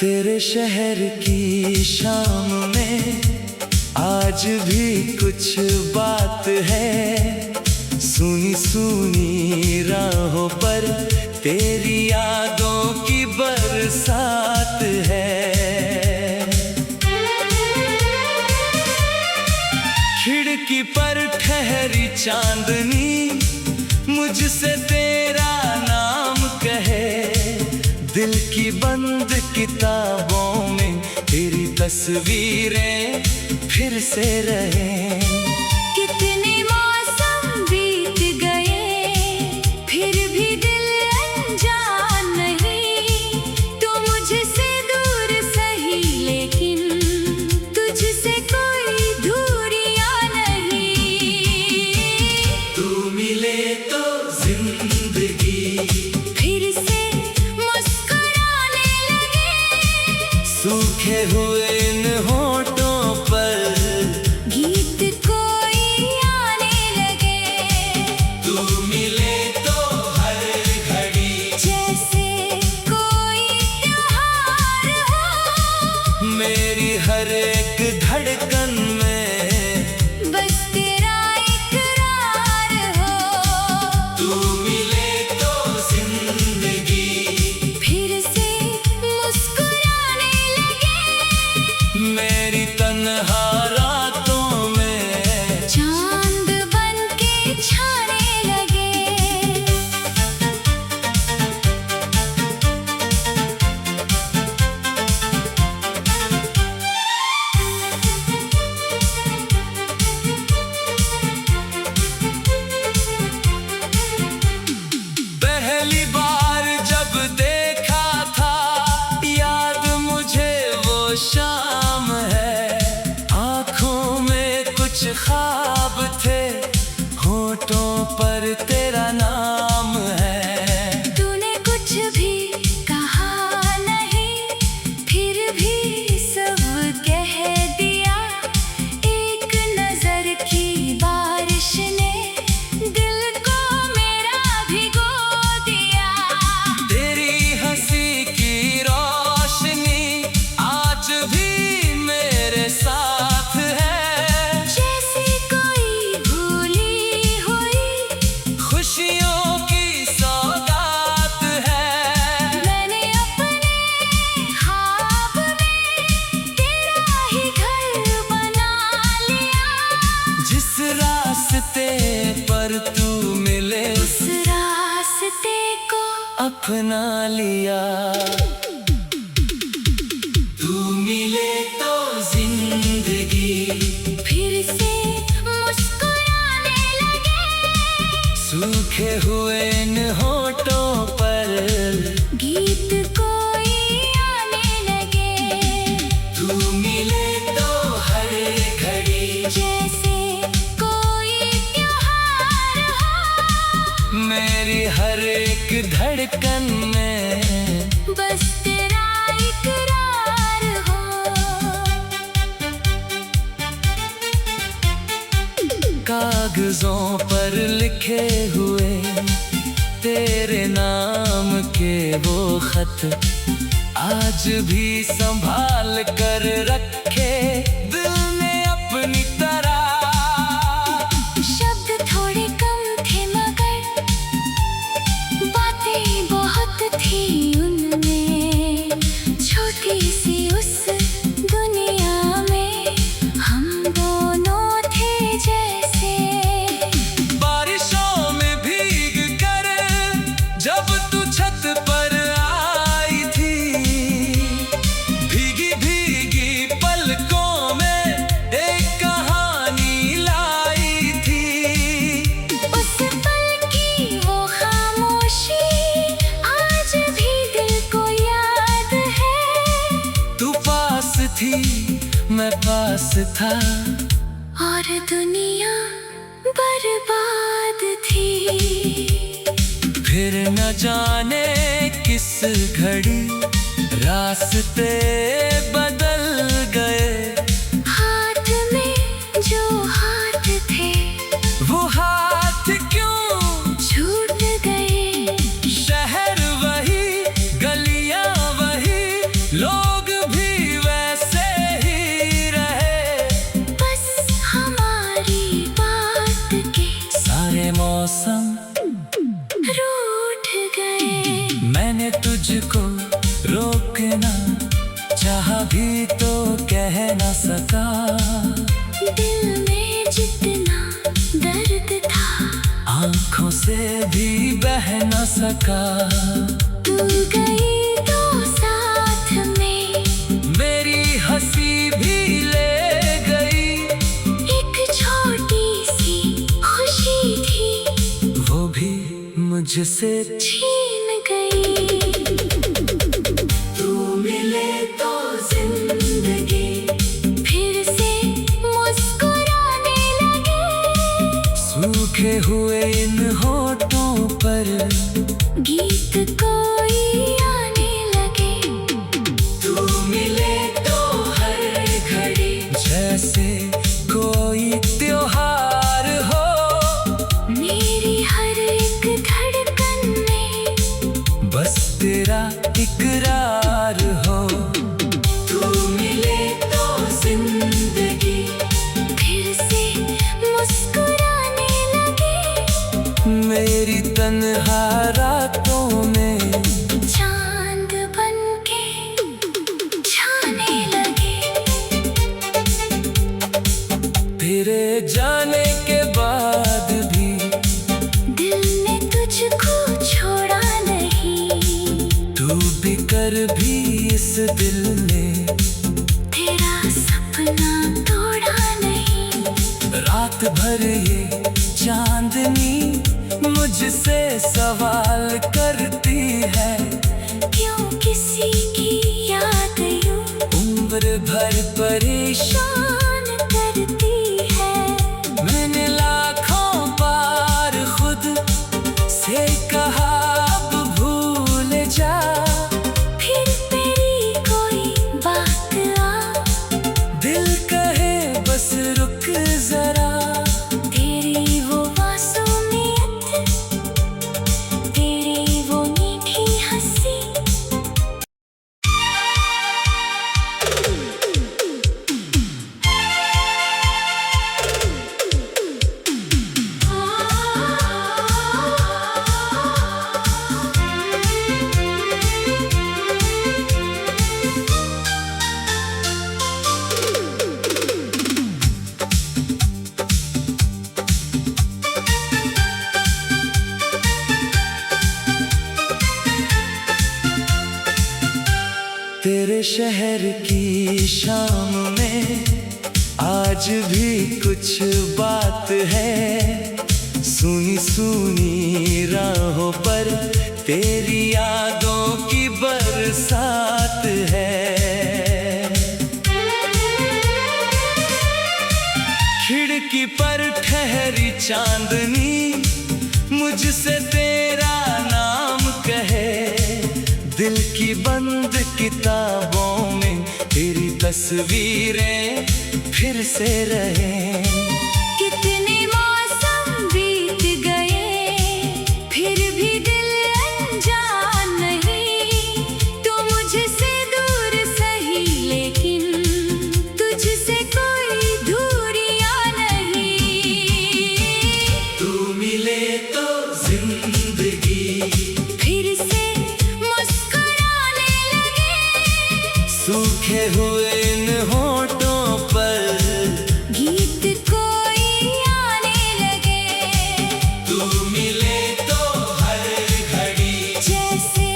तेरे शहर की शाम में आज भी कुछ बात है। सुनी सुनी राहों पर तेरी यादों की बरसात है। खिड़की पर ठहरी चांदनी मुझसे तेरा नाम कहे। दिल की बंद किताबों में तेरी तस्वीरें फिर से रहें। कितने मौसम बीत गए फिर भी दिल अनजान नहीं। तू मुझसे दूर सही लेकिन तुझसे कोई दूरियां नहीं। तू मिले तो जिंदगी फिर से मुस्कुराने लगे। सूखे हुए इन होठों पर गीत कोई आने लगे। तू मिले तो हर घड़ी जैसे कोई त्योहार हो। मेरी हर एक धड़कन में बस तेरा इकरार हो। तू मिले तो जिंदगी फिर से मुस्कुराने लगे। मेरी तन्हा रातों में चांद बन के छाने लगे। पहली बार जब देखा था याद मुझे वो शाम है। आँखों में कुछ ख्वाब थे होठों पर तेरा नाम है। तूने कुछ भी कहा नहीं फिर भी सब कह दिया। एक नजर की बारिश ने दिल को मेरा भिगो दिया। तेरी हंसी की रोशनी आज भी मेरे साथ है। जैसे कोई भूली हुई खुशियों की सौगात है। मैंने अपने ख्वाब में तेरा ही घर बना लिया। जिस रास्ते पर तू मिले उस रास्ते को अपना लिया। तू मिले तो जिंदगी फिर से मुस्कुराने लगे। सूखे हुए इन होठों पर गीत कोई आने लगे। तू मिले तो हर घड़ी जैसे कोई त्योहार हो। मेरी हर एक धड़कन में बस तेरा इकरार हो। कागजों पर लिखे हुए तेरे नाम के वो खत आज भी संभाल कर रखे दिल ने अपनी तरह। शब्द थोड़े कम थे मगर बातें बहुत थी उनमें। छोटी सी उस दुनिया में हम दोनों थे जैसे। बारिशों में भीग कर जब तू छत पर आई थी। भीगी भीगी पलकों में एक कहानी लाई थी। उस पल की वो खामोशी आज भी दिल को याद है। तू पास थी मैं पास था और दुनिया बर्बाद थी। फिर न जाने किस घड़ी रास्ते बदल गए। हाथ में जो हाथ थे वो हाथ क्यों छूट गए। शहर वही गलियां वही लोग रोकना चाहा भी तो कह ना सका। दिल में जितना दर्द था आंखों से भी बह ना सका। तू गई तो साथ में मेरी हंसी भी ले गई। एक छोटी सी खुशी थी वो भी मुझसे छीन गई। तू मिले तो जिंदगी फिर से मुस्कुराने लगे। सूखे हुए इन होठों पर गीत कोई आने लगे। तू मिले तो हर घड़ी जैसे कोई त्योहार हो। मेरी हर एक धड़कन में बस तेरा इकरार हो। तू मिले तो जिंदगी फिर से मुस्कुराने लगे। मेरी तन्हा रातों में चांद बनके छाने लगे। तेरे जाने के बाद भी दिल ने तुझको छोड़ा नहीं। तू बिकर भी इस दिल ने तेरा सपना तोड़ा नहीं। रात भर ये चांदनी मुझसे सवाल करती है। क्यों किसी की याद यूं उम्र भर परेशान करती है। मैंने लाखों बार खुद से कहा अब भूल जा। फिर तेरी कोई बात आ दिल कहे बस रुक जरा। तेरी वो मासूमियत तेरी वो मीठी हंसी। तेरे शहर की शाम में आज भी कुछ बात है। सुनी सुनी राहों पर तेरी यादों की बरसात है। खिड़की पर ठहरी चांदनी मुझसे तेरा नाम कहे। दिल की बंद किताबों में तेरी तस्वीरें फिर से रहें। कितने मौसम बीत गए फिर भी दिल अनजान नहीं। तू मुझसे दूर सही लेकिन तुझसे कोई दूरियां नहीं। तू मिले तो जिंदगी फिर से मुस्कुराने लगे। सूखे हुए इन होठों पर गीत कोई आने लगे। तू मिले तो हर घड़ी जैसे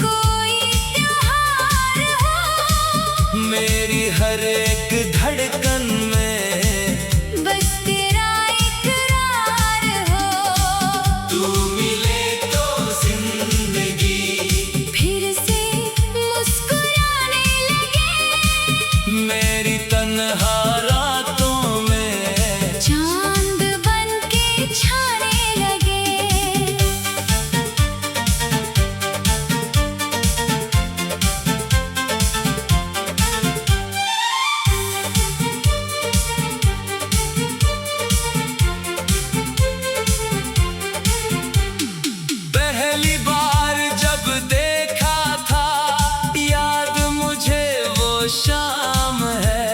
कोई त्योहार हो। मेरी हर एक धड़कन में बस तेरा इकरार हो। तू मिले तो जिंदगी फिर से मुस्कुराने लगे। मेरी तन्हा रातों में चांद बनके छाने लगे। पहली बार जब देखा था याद मुझे वो शाम है।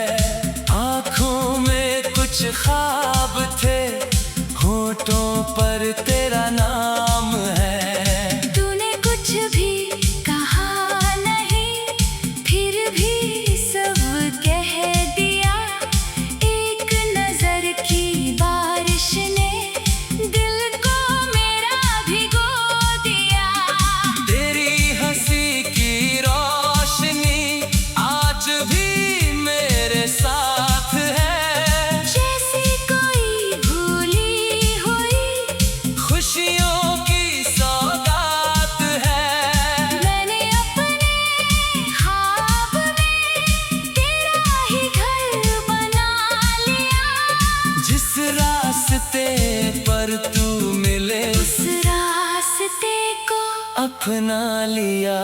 अपना लिया।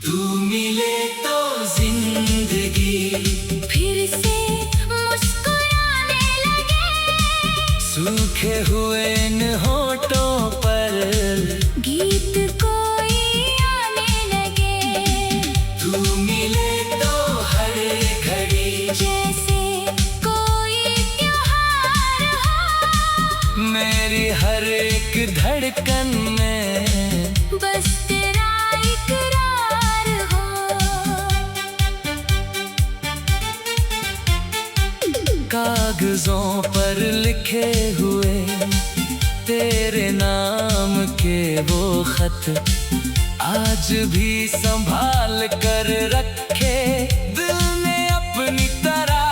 तू मिले तो जिंदगी फिर से मुस्कुराने लगे, सूखे हुए इन होठों पर गीत कोई आने लगे। तू मिले तो हर घड़ी जैसे कोई त्योहार हो, मेरी हर एक धड़कन में बस तेरा इकरार हो। कागजों पर लिखे हुए तेरे नाम के वो खत आज भी संभाल कर रखे दिल ने अपनी तरह।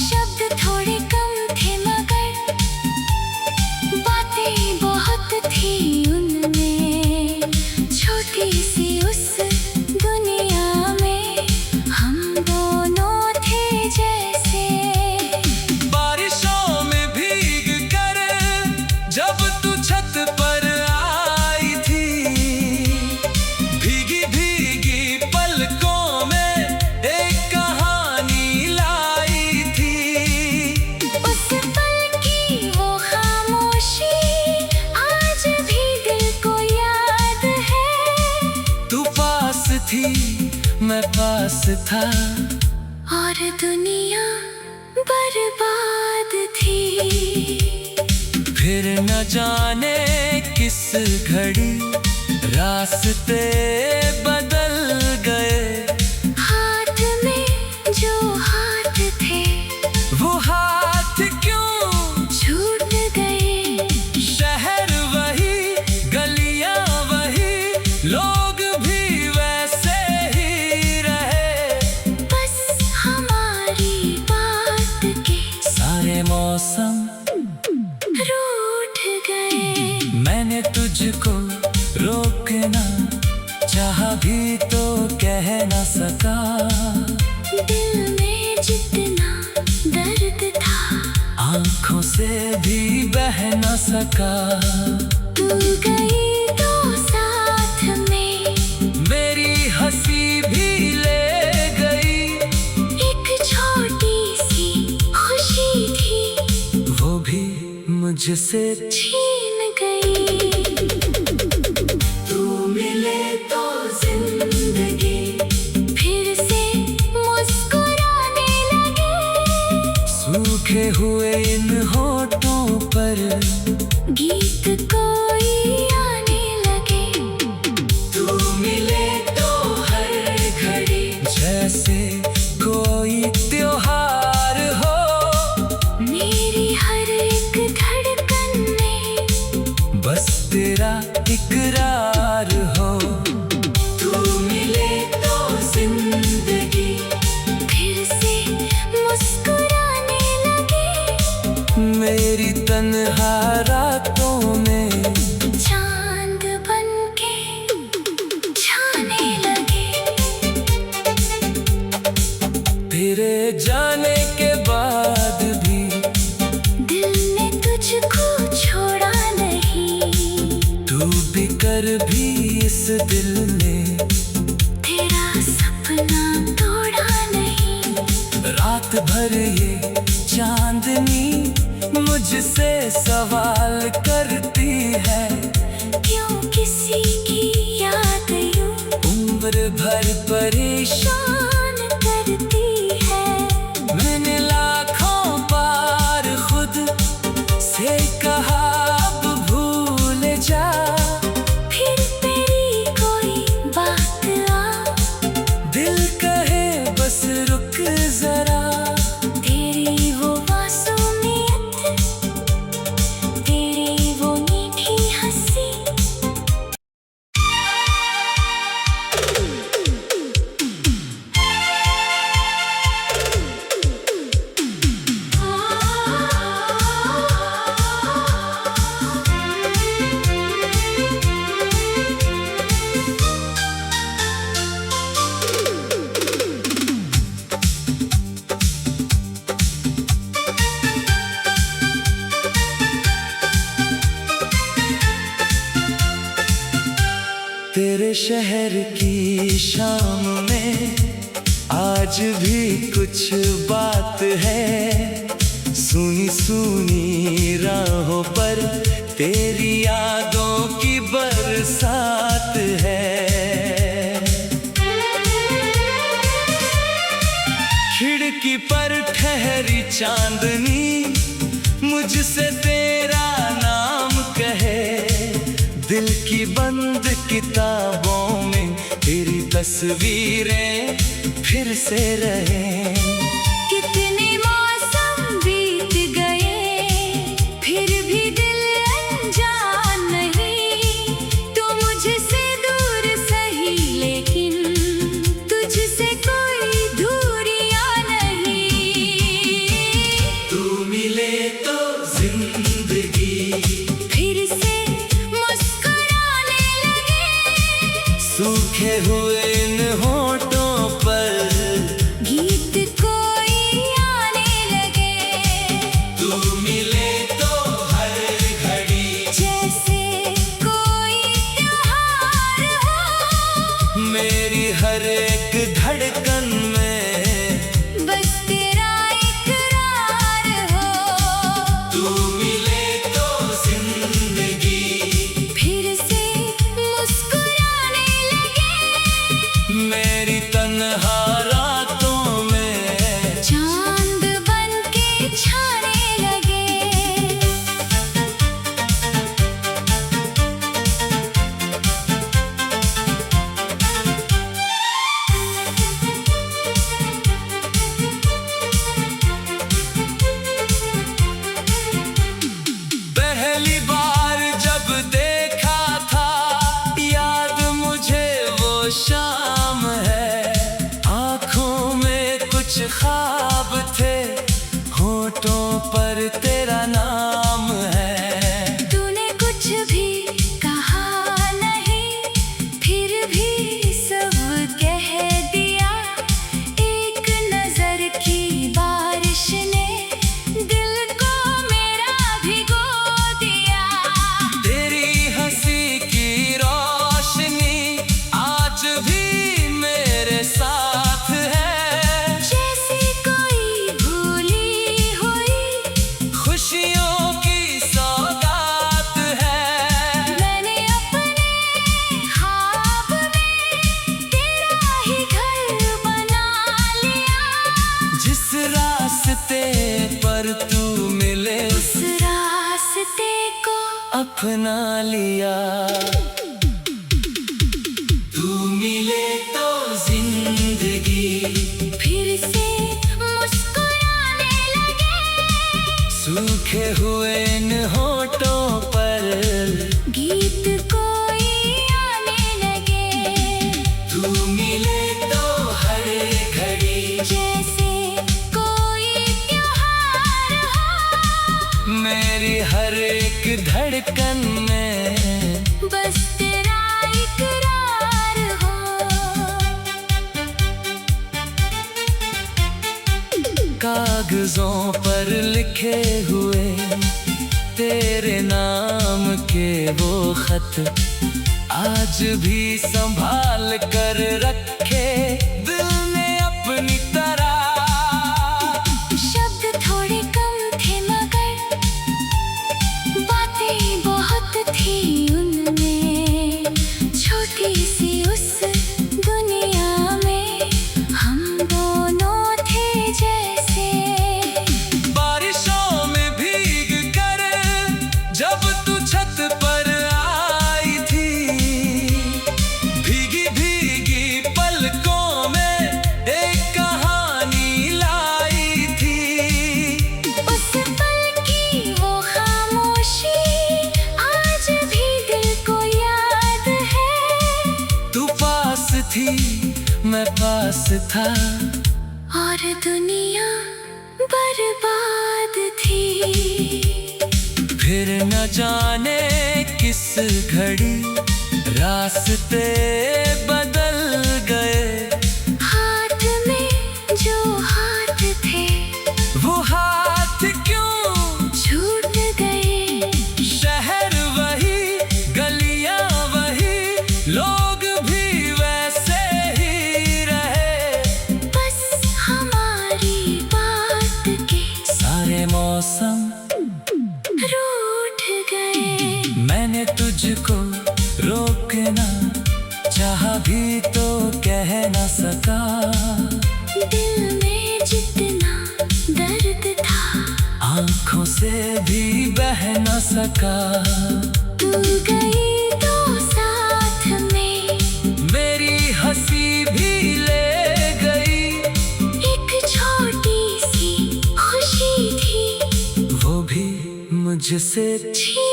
शब्द थोड़े कम थे मगर बातें बहुत थी उनमें। छोटी सी उस दुनिया में हम दोनों थे जैसे। बारिशों में भीग कर जब तू छत पर आई थी, भीगी भीगी पलकों में एक कहानी लाई थी। उस पल की वो खामोशी आज भी दिल को याद है। तू पास थी मैं पास था, और दुनिया बर्बाद थी। फिर न जाने किस घड़ी रास्ते बदल गए। हाथ में जो हाथ थे वो हाथ क्यों छूट गए। शहर वही गलियां वही लोग भी वैसे ही रहे। बस हमारी बात के सारे मौसम रूठ गए। मैंने तुझको रोकना चाहा भी तो कह न सका। दिल में जितना दर्द था आंखों से भी बह न सका। तू गई तो साथ में मेरी हंसी भी ले गई, एक छोटी सी खुशी थी वो भी मुझसे छीन गई। तू मिले तो जिंदगी फिर से मुस्कुराने लगे, सूखे हुए इन होठों पर गीत कोई आने लगे। तू मिले तो हर घड़ी जैसे कोई त्योहार हो, मेरी हर एक धड़कन में बस तेरा इकरार हो। तू मिले तो जिंदगी फिर से मुस्कुराने लगे, मेरी तन्हा रातों में चांद बनके छाने लगे। तेरे जाने के बाद भी दिल ने तुझको छोड़ा नहीं, तू बिकर भी इस दिल ने तेरा सपना तोड़ा नहीं। रात भर ये चांदनी मुझसे सवाल करती है, क्यों किसी की याद यूं उम्र भर परेशान करती है। मैंने लाखों बार खुद से कहा अब भूल जा, फिर तेरी कोई बात आ दिल कहे बस रुक जरा। तेरी वो मासूमियत, तेरी वो मीठी हंसी। तेरे शहर की शाम में आज भी कुछ बात है। सुनी सुनी राहों पर तेरी यादों की बरसात है। खिड़की पर ठहरी चांदनी मुझसे तेरा नाम कहे। दिल की बंद किताबों में तेरी तस्वीरें फिर से रहें। कितने मौसम बीत गए फिर भी दिल अनजान नहीं। तू मुझसे दूर सही लेकिन तुझसे कोई दूरियां नहीं। तू मिले तो जिंदगी फिर से मुस्कुराने लगे। सूखे हुए इन होठों पर गीत कोई आने लगे। तू मिले तो हर घड़ी जैसे कोई त्योहार हो। मेरी हर एक धड़कन में बस तेरा इकरार हो। तू मिले तो जिंदगी फिर से मुस्कुराने लगे। मेरी तन्हा रातों में चांद बन के छाने लगे। पहली बार जब देखा था याद मुझे वो शाम है। आँखों में कुछ ख्वाब थे होठों पर तेरा नाम है। तूने कुछ भी कहा नहीं फिर भी सब कह दिया। एक नजर की बारिश ने दिल को मेरा भिगो दिया। तेरी हंसी की रोशनी आज भी मेरे साथ है। जैसे कोई भूली हुई खुशियों की सौगात है। मैंने अपने ख्वाब में तेरा ही घर बना लिया। जिस रास्ते पर तू मिले उस रास्ते को अपना लिया। तू मिले तो जिंदगी फिर से मुस्कुराने लगे। सूखे हुए इन होठों पर गीत कोई आने लगे। तू मिले तो हर घड़ी जैसे कोई त्योहार हो। मेरी हर एक धड़कन में बस तेरा इकरार हो। कागजों पर लिखे हुए तेरे नाम के वो खत आज भी संभाल कर रखे दिल ने अपनी तरह। शब्द थोड़े कम थे मगर बातें बहुत थी उनमें। छोटी सी उस दुनिया में हम दोनों थे जैसे। बारिशों में भीग कर जब तू छत पर आई थी। भीगी भीगी पलकों में एक कहानी लाई थी। उस पल की वो खामोशी आज भी दिल को याद है। तू पास थी मैं पास था और दुनिया बर्बाद थी। फिर न जाने किस घड़ी रास्ते बदल गए। हाथ में जो हाथ थे वो हाथ क्यों छूट गए। शहर वही गलियां वही लोग भी तो कह न सका। दिल में जितना दर्द था आंखों से भी बह न सका। तू गई तो साथ में मेरी हंसी भी ले गई। एक छोटी सी खुशी थी वो भी मुझसे छीन